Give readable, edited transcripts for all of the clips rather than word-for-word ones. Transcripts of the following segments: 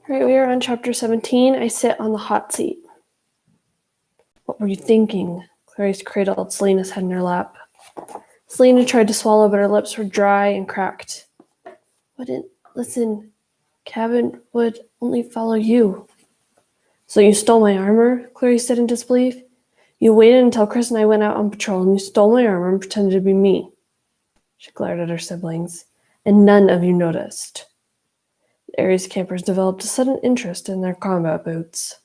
Right, we are on chapter 17. I sit on the hot seat. What were you thinking? Clarisse cradled Selena's head in her lap. Silena tried to swallow, but her lips were dry and cracked. Listen, Cabin would only follow you. So you stole my armor? Clarisse said in disbelief. You waited until Chris and I went out on patrol, and you stole my armor and pretended to be me. She glared at her siblings, and none of you noticed. The Ares campers developed a sudden interest in their combat boots.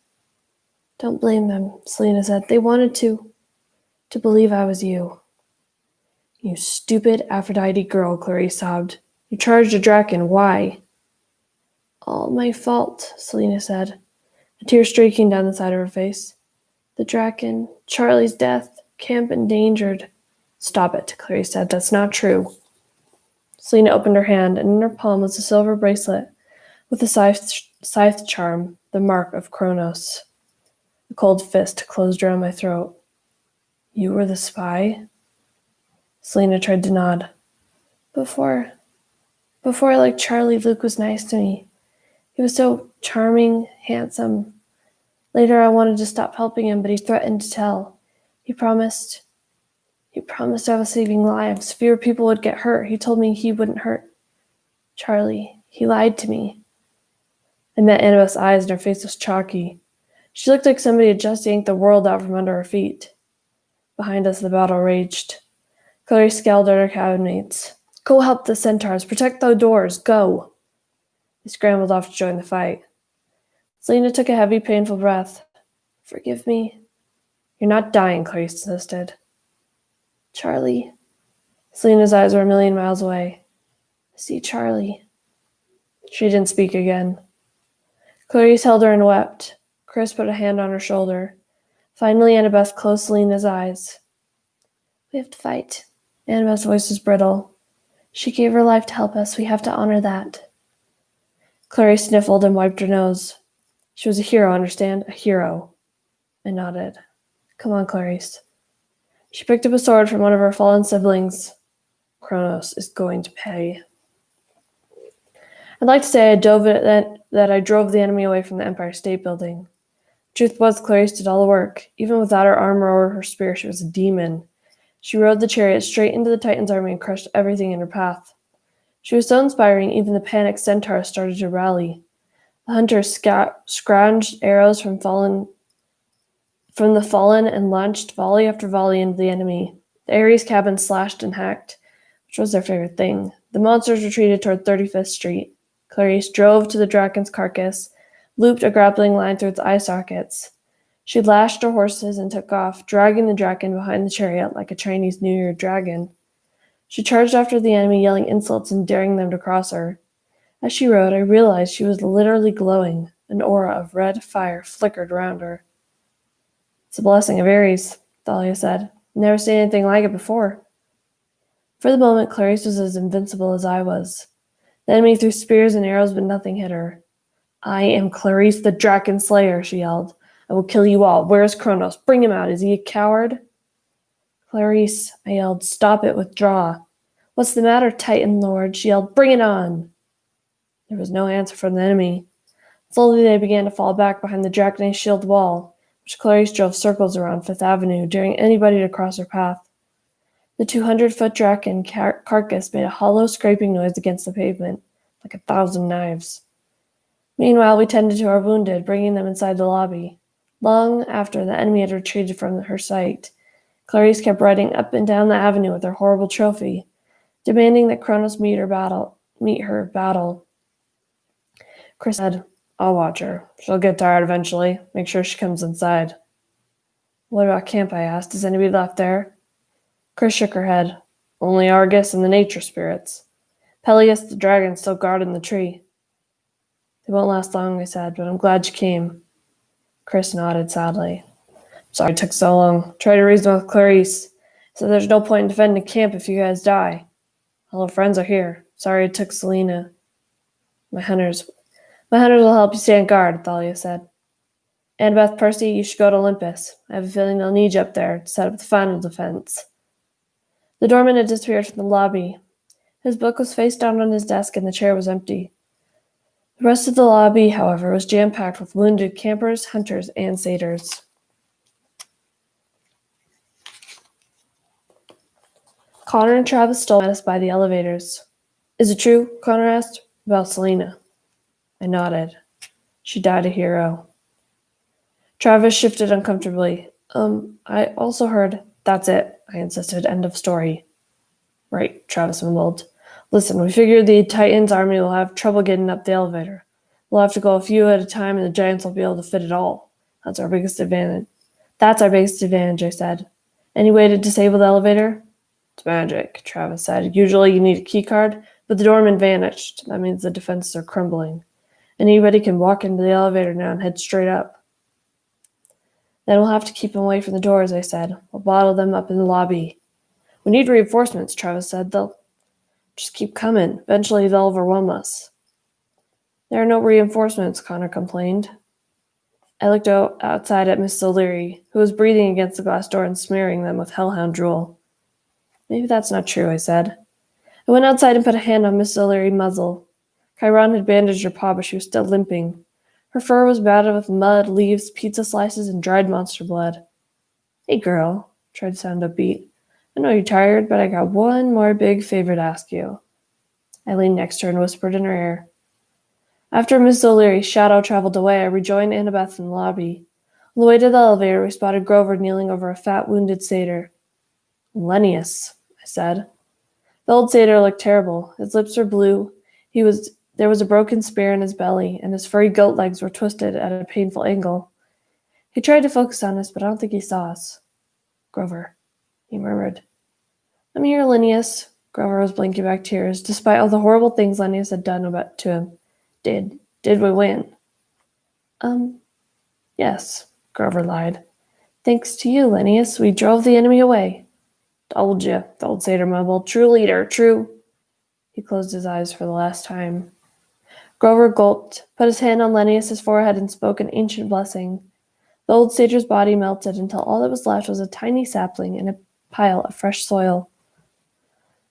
Don't blame them, Silena said. They wanted to believe I was you. You stupid Aphrodite girl, Clarisse sobbed. You charged a draken. Why? All my fault, Silena said, a tear streaking down the side of her face. The draken, Charlie's death, camp endangered. Stop it, Clarisse said. That's not true. Silena opened her hand, and in her palm was a silver bracelet with a scythe charm, the mark of Kronos. A cold fist closed around my throat. You were the spy? Silena tried to nod. Before I liked Charlie, Luke was nice to me. He was so charming, handsome. Later I wanted to stop helping him, but he threatened to tell. He promised I was saving lives. Fewer people would get hurt. He told me he wouldn't hurt Charlie. He lied to me. I met Annabeth's eyes and her face was chalky. She looked like somebody had just yanked the world out from under her feet. Behind us, the battle raged. Clarisse scowled at her cabin mates. Go help the centaurs. Protect the doors. Go. They scrambled off to join the fight. Silena took a heavy, painful breath. Forgive me. You're not dying, Clarisse insisted. Charlie. Selena's eyes were a million miles away. I see Charlie. She didn't speak again. Clarisse held her and wept. Chris put a hand on her shoulder. Finally, Annabeth closed Selena's eyes. We have to fight. Annabeth's voice was brittle. She gave her life to help us. We have to honor that. Clarisse sniffled and wiped her nose. She was a hero, understand? A hero. I nodded. Come on, Clarisse. She picked up a sword from one of her fallen siblings. Kronos is going to pay. I'd like to say that I drove the enemy away from the Empire State Building. Truth was, Clarisse did all the work. Even without her armor or her spear, she was a demon. She rode the chariot straight into the Titan's army and crushed everything in her path. She was so inspiring, even the panicked centaurs started to rally. The hunters scrounged arrows from the fallen and launched volley after volley into the enemy. The Ares cabin slashed and hacked, which was their favorite thing. The monsters retreated toward 35th Street. Clarisse drove to the draken's carcass, looped a grappling line through its eye sockets. She lashed her horses and took off, dragging the draken behind the chariot like a Chinese New Year dragon. She charged after the enemy, yelling insults and daring them to cross her. As she rode, I realized she was literally glowing. An aura of red fire flickered around her. It's a blessing of Ares, Thalia said. Never seen anything like it before. For the moment, Clarisse was as invincible as I was. The enemy threw spears and arrows, but nothing hit her. I am Clarisse the Draken Slayer, she yelled. I will kill you all. Where is Kronos? Bring him out. Is he a coward? Clarisse, I yelled. Stop it. Withdraw. What's the matter, Titan Lord? She yelled. Bring it on. There was no answer from the enemy. Slowly they began to fall back behind the Draconate shield wall, which Clarisse drove circles around Fifth Avenue, daring anybody to cross her path. The 200-foot Draken carcass made a hollow scraping noise against the pavement, like 1,000 knives. Meanwhile, we tended to our wounded, bringing them inside the lobby. Long after the enemy had retreated from her sight, Clarisse kept riding up and down the avenue with her horrible trophy, demanding that Kronos meet her battle. Chris said, I'll watch her. She'll get tired eventually. Make sure she comes inside. What about camp, I asked. Is anybody left there? Chris shook her head. Only Argus and the nature spirits. Peleus the dragon still guarding the tree. They won't last long, I said, but I'm glad you came. Chris nodded sadly. Sorry it took so long. Try to reason with Clarisse. Said there's no point in defending camp if you guys die. All our friends are here. Sorry it took Silena. My hunters will help you stand guard, Thalia said. Annabeth, Percy, you should go to Olympus. I have a feeling they'll need you up there to set up the final defense. The doorman had disappeared from the lobby. His book was face down on his desk and the chair was empty. The rest of the lobby, however, was jam-packed with wounded campers, hunters, and satyrs. Connor and Travis Stoll met us by the elevators. Is it true, Connor asked, about Silena? I nodded. She died a hero. Travis shifted uncomfortably. I also heard. That's it, I insisted. End of story. Right, Travis mumbled. Listen, we figured the Titans' army will have trouble getting up the elevator. We'll have to go a few at a time, and the Giants will be able to fit it all. That's our biggest advantage. I said. Any way to disable the elevator? It's magic, Travis said. Usually you need a key card, but the doorman vanished. That means the defenses are crumbling. Anybody can walk into the elevator now and head straight up. Then we'll have to keep them away from the doors, I said. We'll bottle them up in the lobby. We need reinforcements, Travis said. They'll just keep coming. Eventually they'll overwhelm us. There are no reinforcements, Connor complained. I looked outside at Miss O'Leary, who was breathing against the glass door and smearing them with hellhound drool. Maybe that's not true, I said. I went outside and put a hand on Miss O'Leary's muzzle. Chiron had bandaged her paw, but she was still limping. Her fur was matted with mud, leaves, pizza slices, and dried monster blood. Hey, girl, tried to sound upbeat. I know you're tired, but I got one more big favor to ask you. I leaned next to her and whispered in her ear. After Miss O'Leary's shadow traveled away, I rejoined Annabeth in the lobby. On the way to the elevator, we spotted Grover kneeling over a fat, wounded satyr. Lennius, I said. The old satyr looked terrible. His lips were blue. There was a broken spear in his belly, and his furry goat legs were twisted at a painful angle. He tried to focus on us, but I don't think he saw us. Grover, he murmured. I'm here, Linnaeus. Grover was blinking back tears, despite all the horrible things Linnaeus had done to him. Did we win? Yes, Grover lied. Thanks to you, Linnaeus, we drove the enemy away. Told you, the old satyr mumbled. True leader, true. He closed his eyes for the last time. Grover gulped, put his hand on Linnaeus's forehead, and spoke an ancient blessing. The old satyr's body melted until all that was left was a tiny sapling and a pile of fresh soil.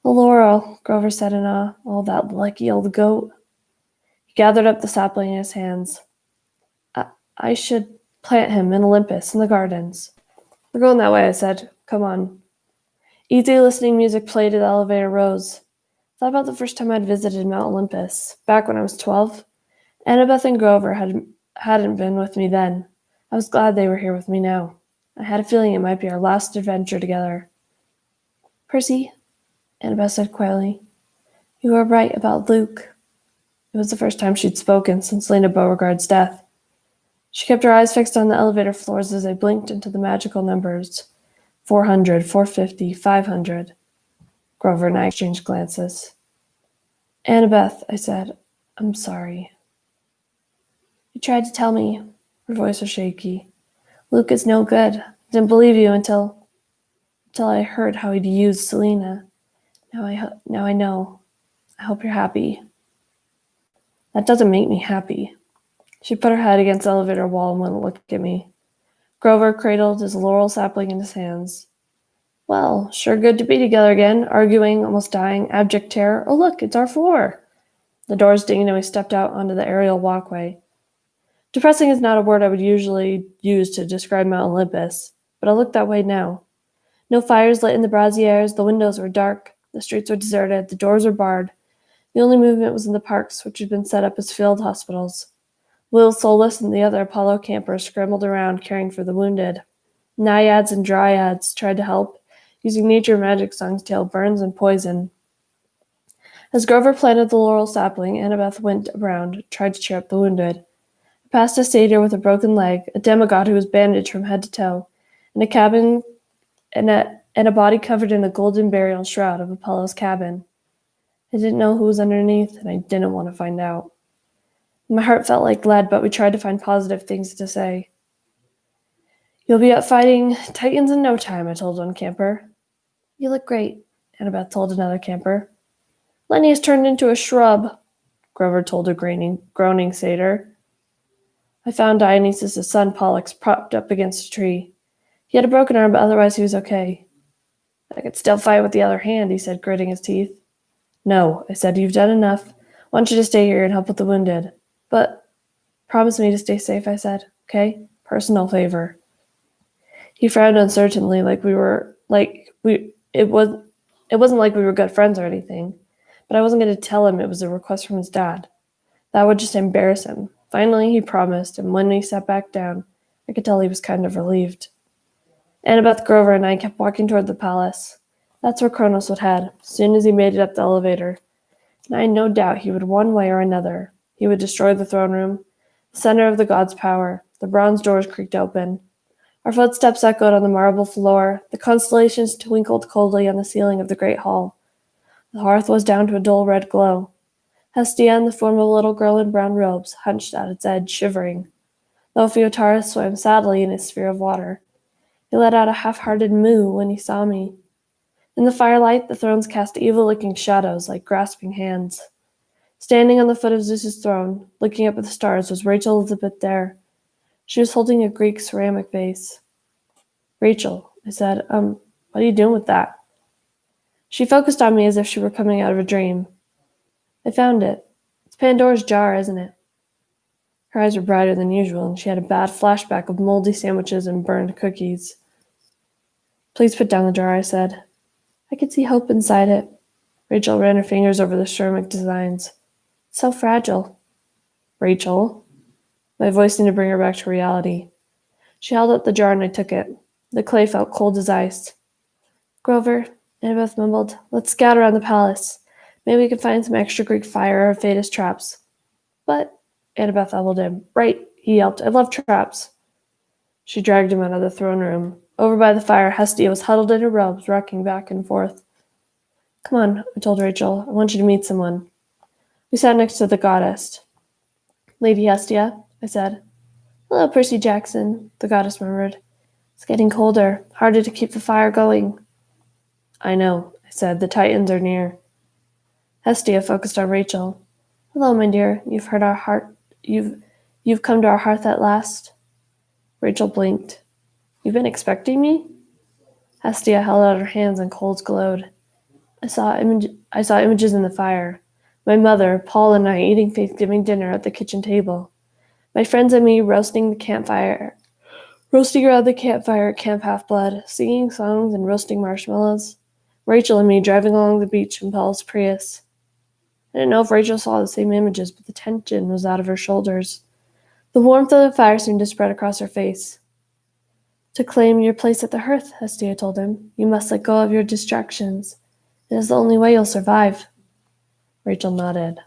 The laurel, Grover said in awe. Oh, that lucky old goat. He gathered up the sapling in his hands. I should plant him in Olympus, in the gardens. We're going that way, I said. Come on. Easy listening music played as the elevator rose. I thought about the first time I'd visited Mount Olympus, back when I was 12. Annabeth and Grover hadn't been with me then. I was glad they were here with me now. I had a feeling it might be our last adventure together. Percy, Annabeth said quietly, you were right about Luke. It was the first time she'd spoken since Lena Beauregard's death. She kept her eyes fixed on the elevator floors as I blinked into the magical numbers. 400, 450, 500. Grover and I exchanged glances. Annabeth, I said, I'm sorry. You tried to tell me. Her voice was shaky. Luke is no good. I didn't believe you until I heard how he'd used Silena. Now I know. I hope you're happy. That doesn't make me happy. She put her head against the elevator wall and wouldn't look at me. Grover cradled his laurel sapling in his hands. Well, sure good to be together again, arguing, almost dying, abject terror. Oh, look, it's our floor. The doors dinged and we stepped out onto the aerial walkway. Depressing is not a word I would usually use to describe Mount Olympus, but it looked that way now. No fires lit in the braziers, the windows were dark, the streets were deserted, the doors were barred. The only movement was in the parks, which had been set up as field hospitals. Will Solus and the other Apollo campers scrambled around caring for the wounded. Naiads and dryads tried to help, using nature magic songs to heal burns and poison. As Grover planted the laurel sapling, Annabeth went around, tried to cheer up the wounded. I passed a satyr with a broken leg, a demigod who was bandaged from head to toe, and a cabin and a body covered in a golden burial shroud of Apollo's cabin. I didn't know who was underneath, and I didn't want to find out. My heart felt like lead, but we tried to find positive things to say. You'll be out fighting Titans in no time, I told one camper. You look great, Annabeth told another camper. Lenny has turned into a shrub, Grover told a groaning satyr. I found Dionysus' son Pollux propped up against a tree. He had a broken arm, but otherwise he was okay. I could still fight with the other hand, he said, gritting his teeth. No, I said, you've done enough. I want you to stay here and help with the wounded. But promise me to stay safe, I said. Okay? Personal favor. He frowned uncertainly, it wasn't like we were good friends or anything. But I wasn't going to tell him it was a request from his dad. That would just embarrass him. Finally, he promised, and when he sat back down, I could tell he was kind of relieved. Annabeth Grover and I kept walking toward the palace. That's where Kronos would head, as soon as he made it up the elevator. And I had no doubt he would, one way or another. He would destroy the throne room, the center of the gods' power. The bronze doors creaked open. Our footsteps echoed on the marble floor. The constellations twinkled coldly on the ceiling of the great hall. The hearth was down to a dull red glow. Hestia, in the form of a little girl in brown robes, hunched at its edge, shivering. Ophiutarus swam sadly in his sphere of water. He let out a half-hearted moo when he saw me. In the firelight, the thrones cast evil-looking shadows like grasping hands. Standing on the foot of Zeus's throne, looking up at the stars, was Rachel Elizabeth there. She was holding a Greek ceramic vase. Rachel, I said, what are you doing with that? She focused on me as if she were coming out of a dream. I found it. It's Pandora's jar, isn't it? Her eyes were brighter than usual, and she had a bad flashback of moldy sandwiches and burned cookies. Please put down the jar, I said. I could see hope inside it. Rachel ran her fingers over the ceramic designs. It's so fragile. Rachel? My voice seemed to bring her back to reality. She held out the jar and I took it. The clay felt cold as ice. Grover, Annabeth mumbled, let's scout around the palace. Maybe we can find some extra Greek fire or Phaedrus traps. But, Annabeth elbowed him. Right, he yelped. I love traps. She dragged him out of the throne room. Over by the fire, Hestia was huddled in her robes, rocking back and forth. Come on, I told Rachel. I want you to meet someone. We sat next to the goddess. Lady Hestia, I said. Hello, Percy Jackson, the goddess murmured. It's getting colder, harder to keep the fire going. I know, I said. The Titans are near. Hestia focused on Rachel. Hello, my dear. You've come to our hearth at last. Rachel blinked. You've been expecting me? Hestia held out her hands and coals glowed. I saw images in the fire. My mother, Paul, and I eating Thanksgiving dinner at the kitchen table. My friends and me roasting around the campfire at Camp Half-Blood, singing songs and roasting marshmallows. Rachel and me driving along the beach in Paul's Prius. I didn't know if Rachel saw the same images, but the tension was out of her shoulders. The warmth of the fire seemed to spread across her face. To claim your place at the hearth, Hestia told him, you must let go of your distractions. It is the only way you'll survive. Rachel nodded.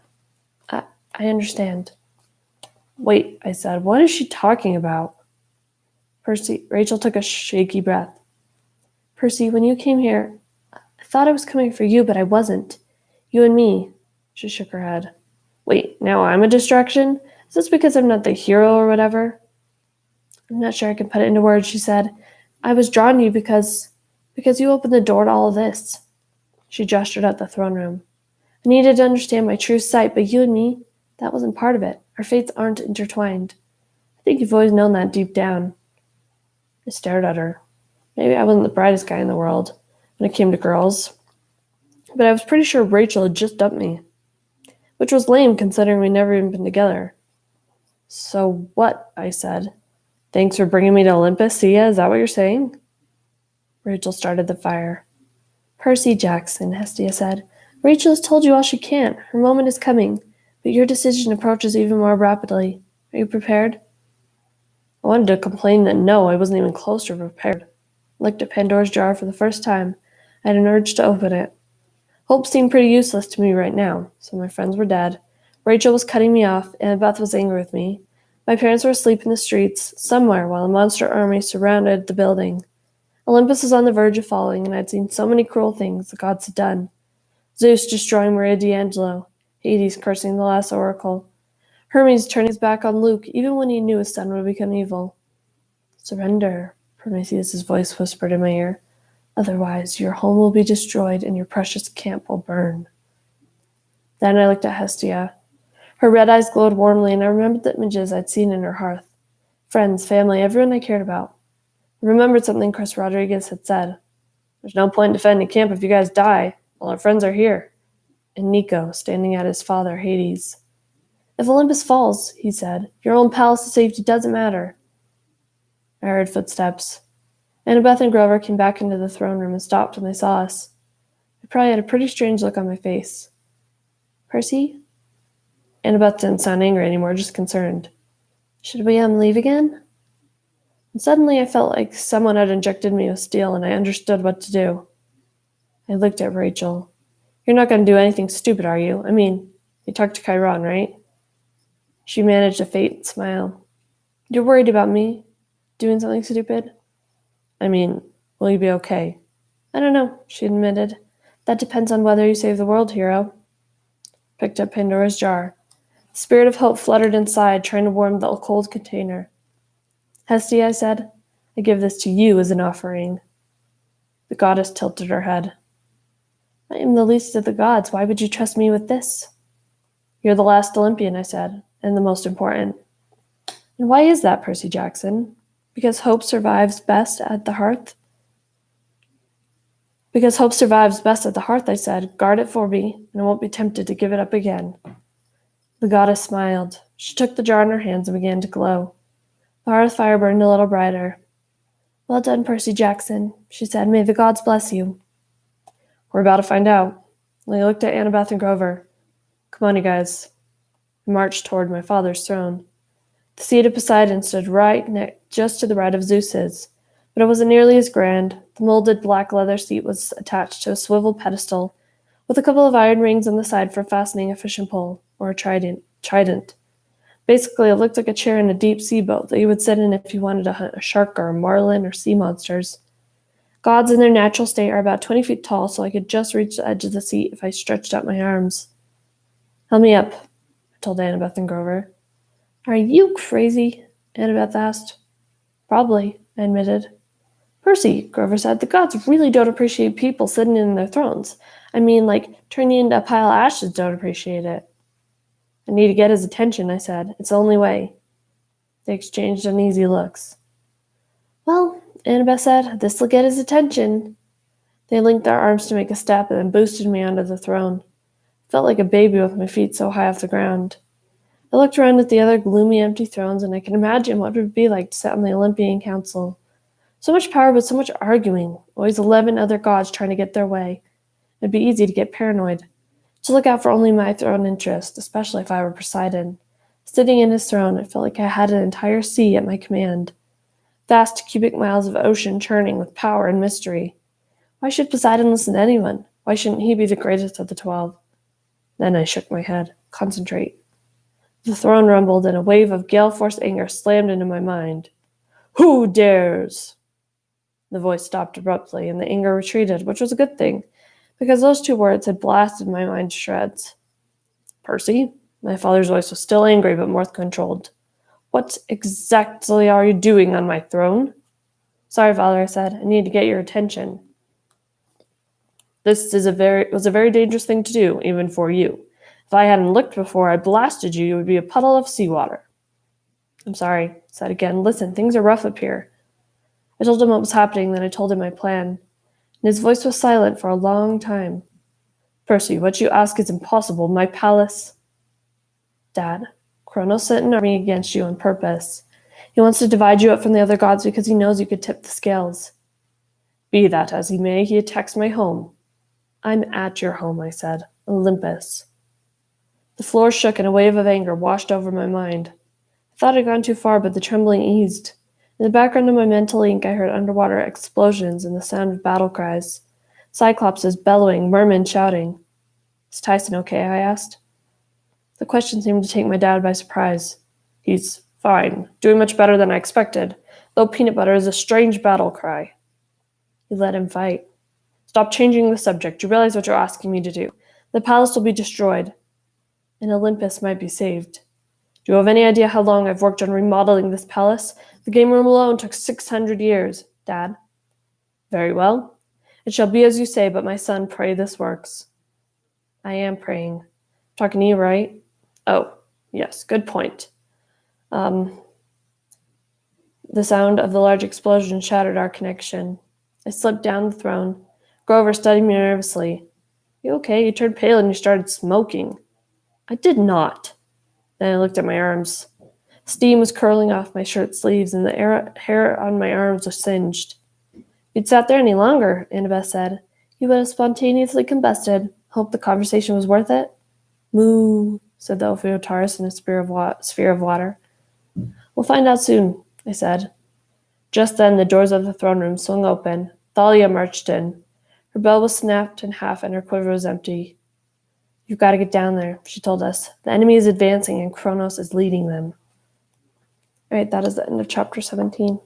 I understand. Wait, I said, what is she talking about? Rachel took a shaky breath. Percy, when you came here, I thought I was coming for you, but I wasn't. You and me. She shook her head. Wait, now I'm a distraction? Is this because I'm not the hero or whatever? I'm not sure I can put it into words, she said. I was drawn to you because you opened the door to all of this. She gestured at the throne room. I needed to understand my true sight, but you and me, that wasn't part of it. Our fates aren't intertwined. I think you've always known that deep down. I stared at her. Maybe I wasn't the brightest guy in the world when it came to girls, but I was pretty sure Rachel had just dumped me, which was lame considering we'd never even been together. So what? I said. Thanks for bringing me to Olympus, Sia, is that what you're saying? Rachel started the fire. Percy Jackson, Hestia said. Rachel has told you all she can. Her moment is coming, but your decision approaches even more rapidly. Are you prepared? I wanted to complain that no, I wasn't even close to prepared. I looked at Pandora's jar for the first time. I had an urge to open it. Hope seemed pretty useless to me right now, so my friends were dead. Rachel was cutting me off, and Beth was angry with me. My parents were asleep in the streets, somewhere, while a monster army surrounded the building. Olympus was on the verge of falling, and I'd seen so many cruel things the gods had done. Zeus destroying Maria D'Angelo, Hades cursing the last oracle, Hermes turning his back on Luke even when he knew his son would become evil. Surrender, Prometheus' voice whispered in my ear. Otherwise, your home will be destroyed and your precious camp will burn. Then I looked at Hestia. Her red eyes glowed warmly, and I remembered the images I'd seen in her hearth. Friends, family, everyone I cared about. I remembered something Chris Rodriguez had said. There's no point in defending camp if you guys die. All our friends are here. And Nico, standing at his father, Hades. If Olympus falls, he said, your own palace's safety doesn't matter. I heard footsteps. Annabeth and Grover came back into the throne room and stopped when they saw us. I probably had a pretty strange look on my face. Percy? Annabeth didn't sound angry anymore, just concerned. Should we leave again? And suddenly I felt like someone had injected me with steel and I understood what to do. I looked at Rachel. You're not going to do anything stupid, are you? I mean, you talked to Chiron, right? She managed a faint smile. You're worried about me doing something stupid? I mean, will you be okay? I don't know, she admitted. That depends on whether you save the world, hero. Picked up Pandora's jar. The spirit of hope fluttered inside, trying to warm the cold container. Hestia, I said, I give this to you as an offering. The goddess tilted her head. I am the least of the gods. Why would you trust me with this? You're the last Olympian, I said, and the most important. And why is that, Percy Jackson? Because hope survives best at the hearth? Because hope survives best at the hearth, I said. Guard it for me, and I won't be tempted to give it up again. The goddess smiled. She took the jar in her hands and began to glow. The hearth fire burned a little brighter. Well done, Percy Jackson, she said. May the gods bless you. We're about to find out. I looked at Annabeth and Grover. Come on, you guys. I marched toward my father's throne. The seat of Poseidon stood just to the right of Zeus's, but it wasn't nearly as grand. The molded black leather seat was attached to a swivel pedestal with a couple of iron rings on the side for fastening a fishing pole, or a trident. Basically, it looked like a chair in a deep-sea boat that you would sit in if you wanted to hunt a shark or a marlin or sea monsters. Gods in their natural state are about 20 feet tall, so I could just reach the edge of the seat if I stretched out my arms. Help me up, I told Annabeth and Grover. Are you crazy? Annabeth asked. Probably, I admitted. Percy, Grover said, the gods really don't appreciate people sitting in their thrones. I mean, like, turning into a pile of ashes don't appreciate it. I need to get his attention, I said. It's the only way. They exchanged uneasy looks. Well, Annabeth said, this'll get his attention. They linked their arms to make a step and then boosted me onto the throne. I felt like a baby with my feet so high off the ground. I looked around at the other gloomy, empty thrones, and I could imagine what it would be like to sit on the Olympian Council. So much power, but so much arguing. Always 11 other gods trying to get their way. It'd be easy to get paranoid. To look out for only my own interest, especially if I were Poseidon. Sitting in his throne, I felt like I had an entire sea at my command. Vast cubic miles of ocean churning with power and mystery. Why should Poseidon listen to anyone? Why shouldn't he be the greatest of the 12? Then I shook my head. Concentrate. The throne rumbled, and a wave of gale-force anger slammed into my mind. Who dares? The voice stopped abruptly, and the anger retreated, which was a good thing, because those two words had blasted my mind to shreds. Percy? My father's voice was still angry, but more controlled. What exactly are you doing on my throne? Sorry, Father, I said. I need to get your attention. This was a very dangerous thing to do, even for you. If I hadn't looked before I blasted you, you would be a puddle of seawater. I'm sorry, I said again. Listen, things are rough up here. I told him what was happening, then I told him my plan. And his voice was silent for a long time. Percy, what you ask is impossible. My palace... Dad, Kronos sent an army against you on purpose. He wants to divide you up from the other gods because he knows you could tip the scales. Be that as he may, he attacks my home. I'm at your home, I said. Olympus. The floor shook and a wave of anger washed over my mind. I thought I'd gone too far, but the trembling eased. In the background of my mental ink, I heard underwater explosions and the sound of battle cries. Cyclopses bellowing, mermen shouting. Is Tyson okay? I asked. The question seemed to take my dad by surprise. He's fine, doing much better than I expected, though peanut butter is a strange battle cry. You let him fight. Stop changing the subject. You realize what you're asking me to do. The palace will be destroyed, and Olympus might be saved. Do you have any idea how long I've worked on remodeling this palace? The game room alone took 600 years, Dad. Very well. It shall be as you say, but my son, pray this works. I am praying. Talking to you, right? Oh, yes, good point. The sound of the large explosion shattered our connection. I slipped down the throne. Grover studied me nervously. You okay? You turned pale and you started smoking. I did not. Then I looked at my arms. Steam was curling off my shirt sleeves, and the hair on my arms was singed. If you'd sat there any longer, Annabeth said, you would have spontaneously combusted. Hope the conversation was worth it? Moo, said the Ophiotaurus in a sphere of water. We'll find out soon, I said. Just then the doors of the throne room swung open. Thalia marched in. Her bell was snapped in half and her quiver was empty. You've got to get down there, she told us. The enemy is advancing and Kronos is leading them. All right, that is the end of chapter 17.